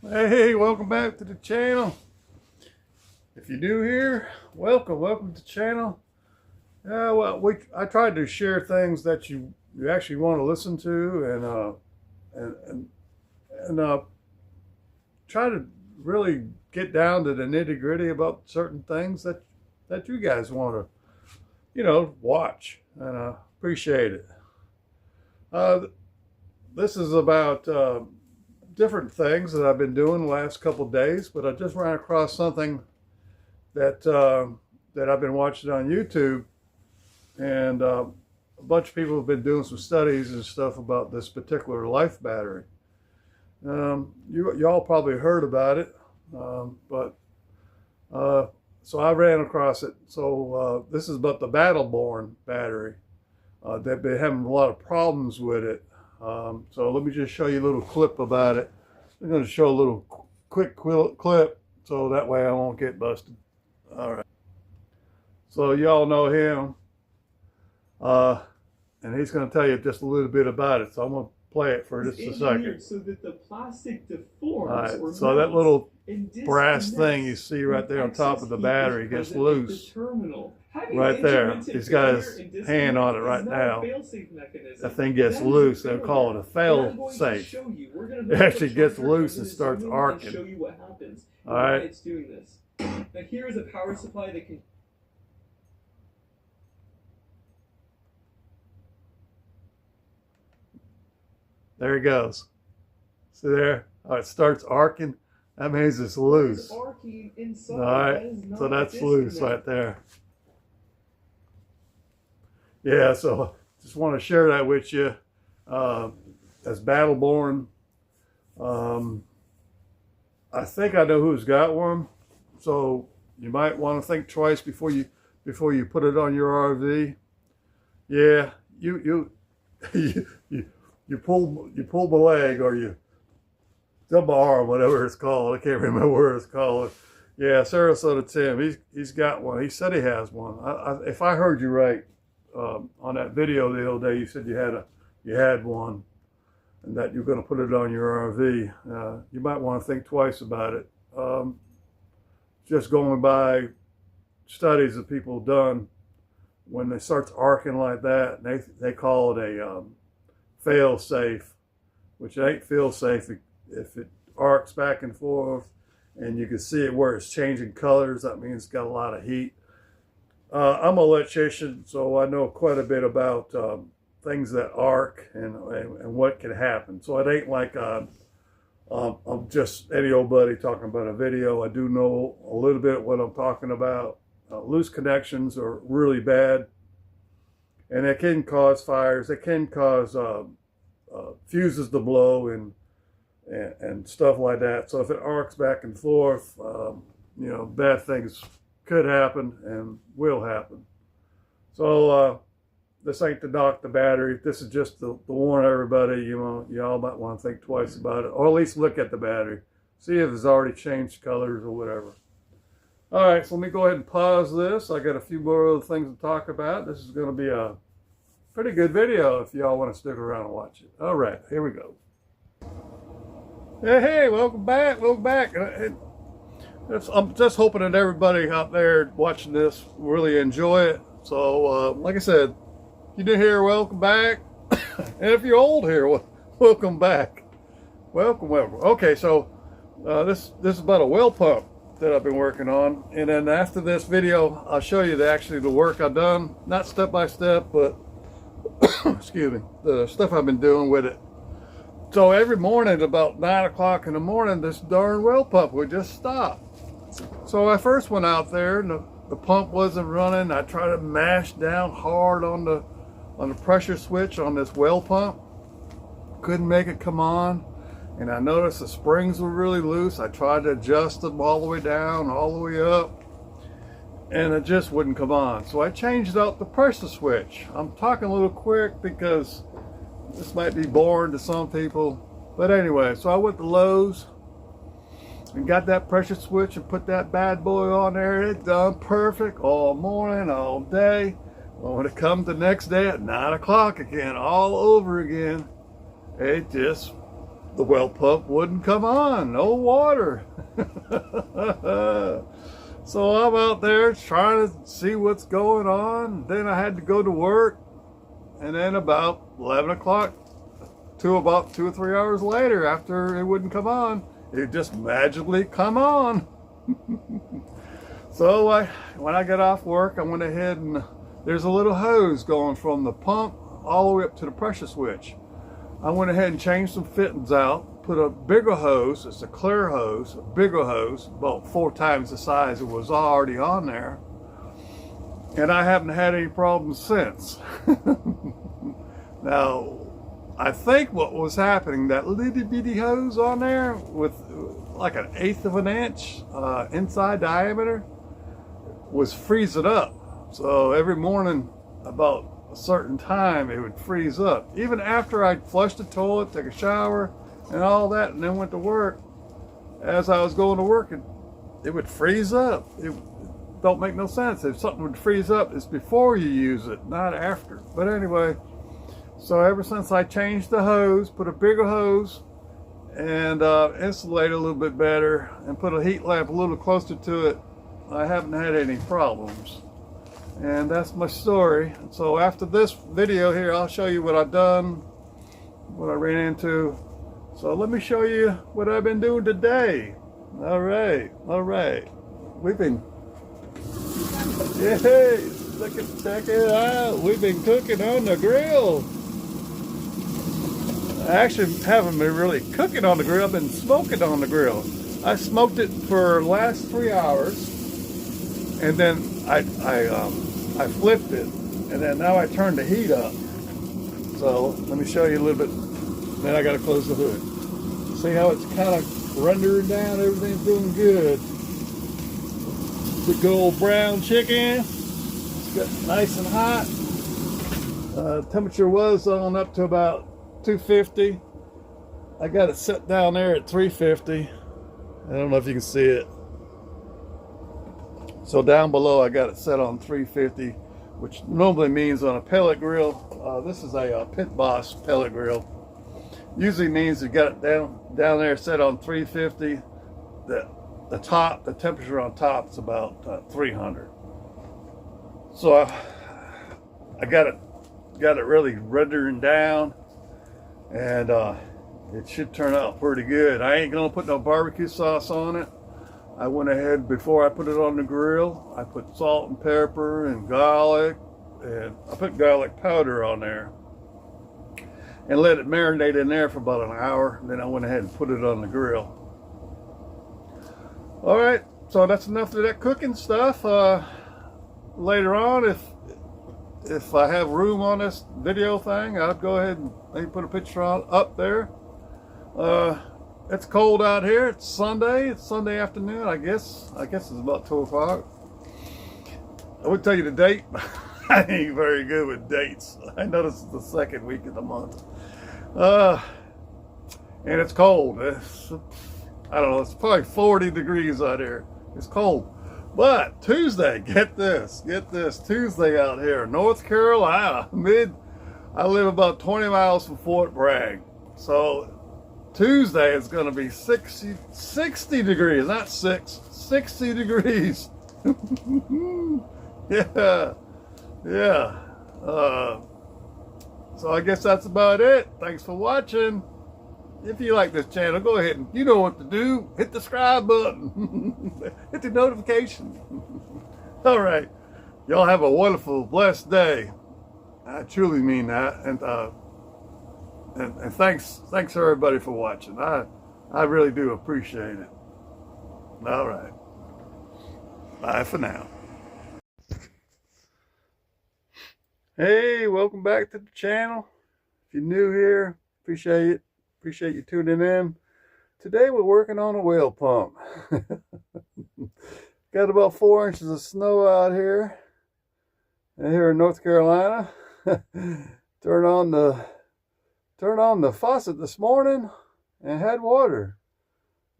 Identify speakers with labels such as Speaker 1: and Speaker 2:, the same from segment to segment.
Speaker 1: Hey, welcome back to the channel. If you're new here, welcome to the channel. I tried to share things that you actually want to listen to and try to really get down to the nitty gritty about certain things that you guys want to, watch, and I appreciate it. This is about different things that I've been doing the last couple of days, but I just ran across something that I've been watching on YouTube, and a bunch of people have been doing some studies and stuff about this particular life battery. Y'all probably heard about it, so I ran across it. So this is about the Battle-Born battery. They've been having a lot of problems with it. So let me just show you a little clip about it. I'm going to show a little quick clip so that way I won't get busted. All right. So y'all know him, and he's going to tell you just a little bit about it. So I'm going to play it for just a second.
Speaker 2: So that the plastic deforms.
Speaker 1: All right. So that little brass thing you see right there on top of the battery gets loose. Right there. He's got his hand on it right now. That thing gets loose. They'll call it a fail safe. It actually gets loose and starts arcing. All right.
Speaker 2: It's doing this. Now here is a power supply that can.
Speaker 1: There he goes. See there? Oh, it starts arcing. That means it's loose. All right. So that's loose right there. Yeah, so just want to share that with you. As Battle-Born, I think I know who's got one, so you might want to think twice before you put it on your RV. Yeah, you pull my leg, or you jump my arm, whatever it's called. I can't remember what it's called. Yeah, Sarasota Tim, he's got one. He said he has one. If I heard you right. On that video the other day, you said you had one, and that you're going to put it on your RV. You might want to think twice about it. Just going by studies that people have done, when it starts arcing like that, they call it a fail safe, which ain't feel safe. If it arcs back and forth, and you can see it where it's changing colors, that means it's got a lot of heat. I'm an electrician, so I know quite a bit about things that arc and what can happen. So it ain't like I'm just any old buddy talking about a video. I do know a little bit what I'm talking about. Loose connections are really bad, and it can cause fires. It can cause fuses to blow and stuff like that. So if it arcs back and forth, bad things could happen and will happen. So this ain't to knock the battery. This is just to warn everybody. Y'all might want to think twice about it, or at least look at the battery, see if it's already changed colors or whatever. All right, so let me go ahead and pause this. I got a few more other things to talk about. This is going to be a pretty good video if y'all want to stick around and watch it. All right, here we go. Hey, welcome back. I'm just hoping that everybody out there watching this really enjoy it. So, like I said, if you're new here, welcome back. And if you're old here, welcome back. Welcome. Okay, so this is about a well pump that I've been working on. And then after this video, I'll show you the work I've done. Not step by step, but excuse me, the stuff I've been doing with it. So every morning at about 9 o'clock in the morning, this darn well pump would just stop. So I first went out there and the pump wasn't running. I tried to mash down hard on the pressure switch on this well pump. Couldn't make it come on. And I noticed the springs were really loose. I tried to adjust them all the way down, all the way up, and it just wouldn't come on. So I changed out the pressure switch. I'm talking a little quick because this might be boring to some people. But anyway, so I went to Lowe's and got that pressure switch and put that bad boy on there. It done perfect all morning, all day. Well, when it comes the next day at 9 o'clock again, all over again, it just the well pump wouldn't come on, no water. So I'm out there trying to see what's going on. Then I had to go to work, and then about 11 o'clock to about 2 or 3 hours later, after it wouldn't come on, it just magically come on. So when I got off work, I went ahead and there's a little hose going from the pump all the way up to the pressure switch. I went ahead and changed some fittings out, put a bigger hose, it's a clear hose, a bigger hose, about 4 times the size it was already on there. And I haven't had any problems since. Now, I think what was happening, that little bitty hose on there with like 1/8 of an inch inside diameter was freezing up. So every morning about a certain time it would freeze up. Even after I'd flushed the toilet, take a shower and all that, and then went to work, as I was going to work, it would freeze up. It don't make no sense. If something would freeze up, it's before you use it, not after. But anyway, so ever since I changed the hose, put a bigger hose, and insulate it a little bit better, and put a heat lamp a little closer to it, I haven't had any problems. And that's my story. So after this video here, I'll show you what I've done, what I ran into. So let me show you what I've been doing today. All right. We've been, yay, check it out. We've been cooking on the grill. I actually haven't been really cooking on the grill. I've been smoking on the grill. I smoked it for the last 3 hours, and then I flipped it, and then now I turned the heat up. So let me show you a little bit. Then I got to close the hood. See how it's kind of rendering down. Everything's doing good. The good old brown chicken. It's got nice and hot. Temperature was on up to about 250. I got it set down there at 350. I don't know if you can see it. So down below I got it set on 350, which normally means on a pellet grill. This is a Pit Boss pellet grill. Usually means you got it down there set on 350. The temperature on top is about 300. So I got it really rendering down, and it should turn out pretty good. I ain't gonna put no barbecue sauce on it. I went ahead, before I put it on the grill, I put salt and pepper and garlic, and I put garlic powder on there and let it marinate in there for about an hour. Then I went ahead and put it on the grill. All right, so that's enough of that cooking stuff. Later on, if I have room on this video thing, I'll go ahead and maybe put a picture up there. It's cold out here. It's Sunday. It's Sunday afternoon. I guess it's about 2 o'clock. I would tell you the date. I ain't very good with dates. I know this is the second week of the month. And it's cold. I don't know. It's probably 40 degrees out here. It's cold. But Tuesday, get this. Tuesday out here, North Carolina. I live about 20 miles from Fort Bragg. So Tuesday is going to be 60 degrees, not 60 degrees. Yeah. So I guess that's about it. Thanks for watching. If you like this channel, go ahead and you know what to do. Hit the subscribe button. Hit the notification. All right. Y'all have a wonderful, blessed day. I truly mean that. And thanks everybody for watching. I really do appreciate it. All right. Bye for now. Hey, welcome back to the channel. If you're new here, appreciate you tuning in. Today we're working on a well pump. Got about 4 inches of snow out here. And here in North Carolina. Turn on the faucet this morning and had water.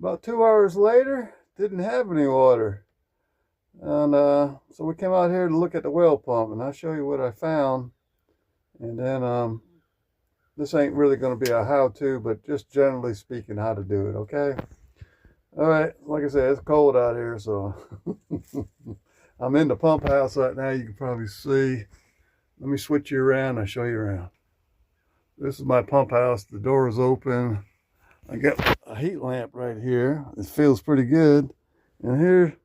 Speaker 1: About 2 hours later, didn't have any water. And so we came out here to look at the well pump, and I'll show you what I found. And then This ain't really going to be a how-to, but just generally speaking how to do it, okay? All right, like I said, it's cold out here, so I'm in the pump house right now. You can probably see. Let me switch you around. I'll show you around. This is my pump house. The door is open. I got a heat lamp right here. It feels pretty good. And here,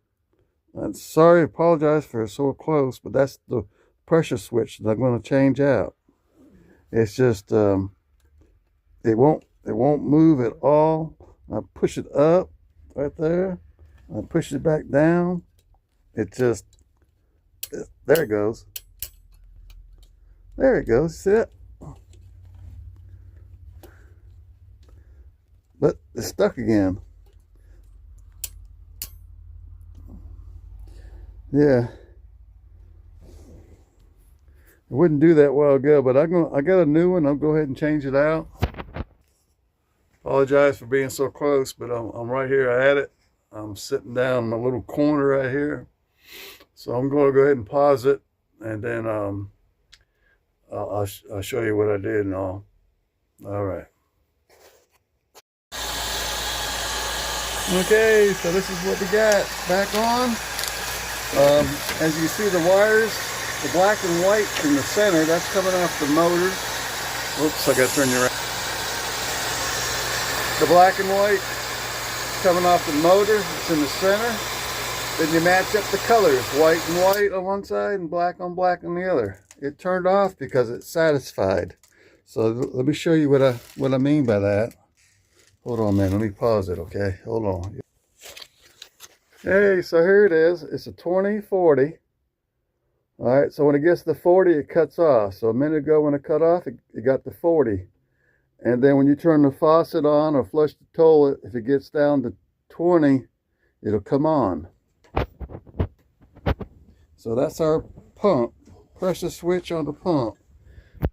Speaker 1: sorry, apologize for so close, but that's the pressure switch that I'm going to change out. It's just it won't move at all. I push it up right there. I push it back down. It just, there it goes. There it goes. See it? But it's stuck again. Yeah. It wouldn't do that a while ago, but I got a new one. I'll go ahead and change it out. Apologize for being so close, but I'm right here at it. I'm sitting down in a little corner right here. So I'm going to go ahead and pause it, and then I'll show you what I did and all. All right. Okay, so this is what we got back on. As you see, the wires, the black and white in the center, that's coming off the motor. Oops, I got to turn you around. The black and white coming off the motor, it's in the center. Then you match up the colors, white and white on one side and black on black on the other. It turned off because it's satisfied. So let me show you what I mean by that. Hold on, man. Let me pause it, okay? Hold on. Hey, so here it is. It's a 2040. All right, so when it gets to 40, it cuts off. So a minute ago when it cut off, it got to 40. And then when you turn the faucet on or flush the toilet, if it gets down to 20, it'll come on. So that's our pump. Pressure switch on the pump.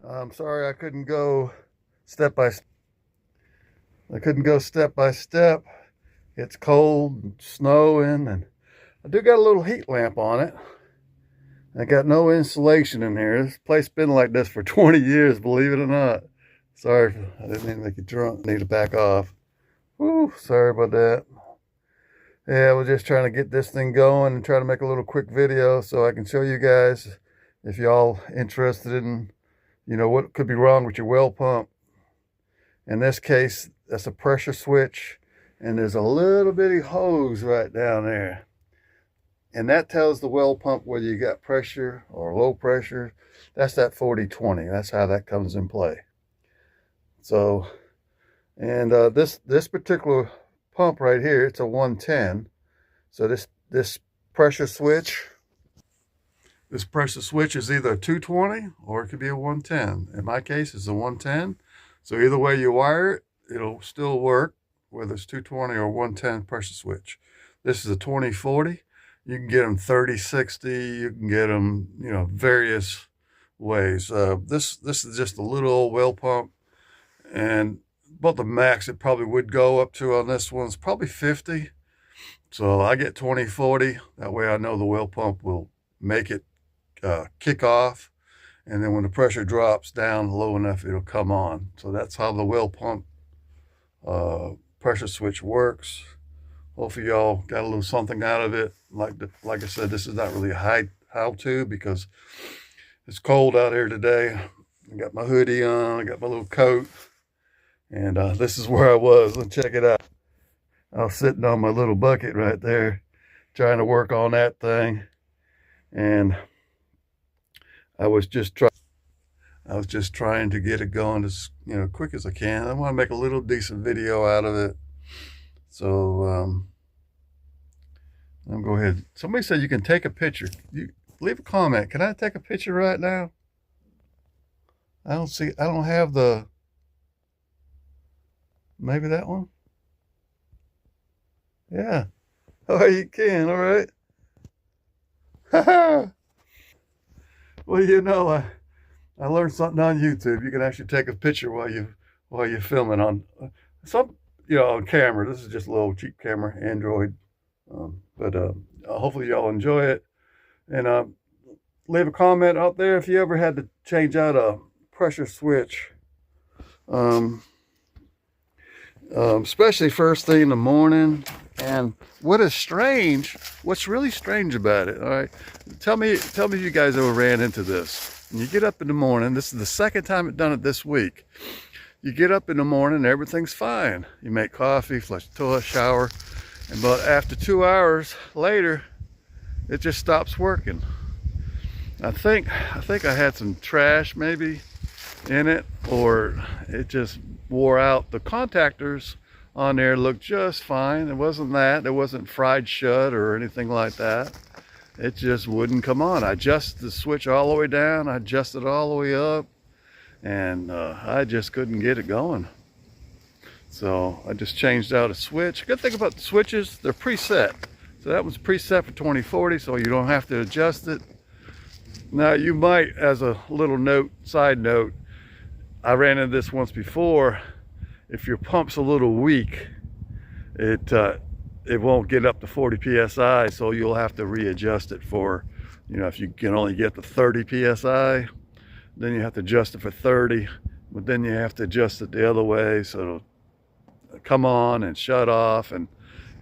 Speaker 1: I'm sorry I couldn't go step by step. It's cold and snowing, and I do got a little heat lamp on it. I got no insulation in here. This place been like this for 20 years, believe it or not. Sorry, I didn't mean to make you drunk. Need to back off. Whew, sorry about that. Yeah, we're just trying to get this thing going and try to make a little quick video so I can show you guys if y'all interested in, you know, what could be wrong with your well pump. In this case, that's a pressure switch, and there's a little bitty hose right down there. And that tells the well pump whether you got pressure or low pressure. That's that 40/20. That's how that comes in play. So, and this particular pump right here, it's a 110. So this pressure switch is either a 220 or it could be a 110. In my case, it's a 110. So either way you wire it, it'll still work, whether it's 220 or 110 pressure switch. This is a 2040. You can get them 30/60. You can get them, you know, various ways. This is just a little old well pump, and about the max it probably would go up to on this one's probably 50. So I get 2040. That way I know the well pump will make it kick off, and then when the pressure drops down low enough, it'll come on. So that's how the well pump pressure switch works. Hopefully y'all got a little something out of it. Like I said, this is not really a how-to because it's cold out here today. I got my hoodie on, I got my little coat, and this is where I was. Let's check it out. I was sitting on my little bucket right there, trying to work on that thing, and I was just trying to get it going as quick as I can. I want to make a little decent video out of it. So I'll go ahead. Somebody said you can take a picture. You leave a comment. Can I take a picture right now? I don't have the, maybe that one? Yeah. Oh, you can, all right. Well, I learned something on YouTube. You can actually take a picture while you're filming on on camera. This is just a little cheap camera, Android. But hopefully y'all enjoy it. And leave a comment out there if you ever had to change out a pressure switch Especially first thing in the morning. And what's really strange about it, all right? Tell me if you guys ever ran into this. When you get up in the morning, this is the second time I've done it this week. You get up in the morning, everything's fine. You make coffee, flush the toilet, shower, and but after 2 hours later, it just stops working. I think I had some trash maybe in it, or it just wore out. The contactors on there looked just fine. It wasn't fried shut or anything like that. It just wouldn't come on. I adjusted the switch all the way down, I adjusted it all the way up, and I just couldn't get it going. So I just changed out a switch. Good thing about the switches, they're preset. So that was preset for 2040, so you don't have to adjust it. Now you might, as a little side note, I ran into this once before. If your pump's a little weak, it won't get up to 40 psi, so you'll have to readjust it for, if you can only get to 30 psi, then you have to adjust it for 30, but then you have to adjust it the other way so it'll come on and shut off, and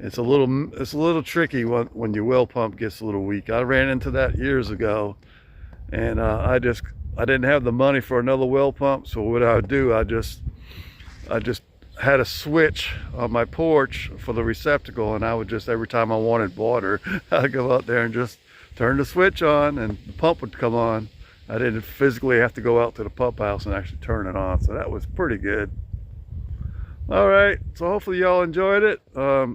Speaker 1: it's a little tricky when your well pump gets a little weak. I ran into that years ago, and I didn't have the money for another well pump, so what I would do, I just had a switch on my porch for the receptacle, and I would just, every time I wanted water, I'd go out there and just turn the switch on and the pump would come on. I didn't physically have to go out to the pump house and actually turn it on, so that was pretty good. All right, so hopefully y'all enjoyed it. I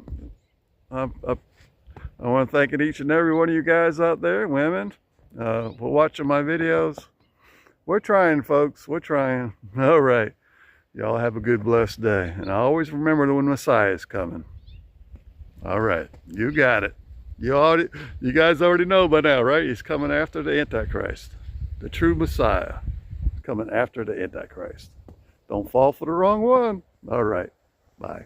Speaker 1: want to thank each and every one of you guys out there, women, for watching my videos. We're trying, folks, we're trying. All right. Y'all have a good, blessed day. And always remember when Messiah is coming. All right, you got it. You guys already know by now, right? He's coming after the Antichrist. The true Messiah coming after the Antichrist. Don't fall for the wrong one. All right, bye.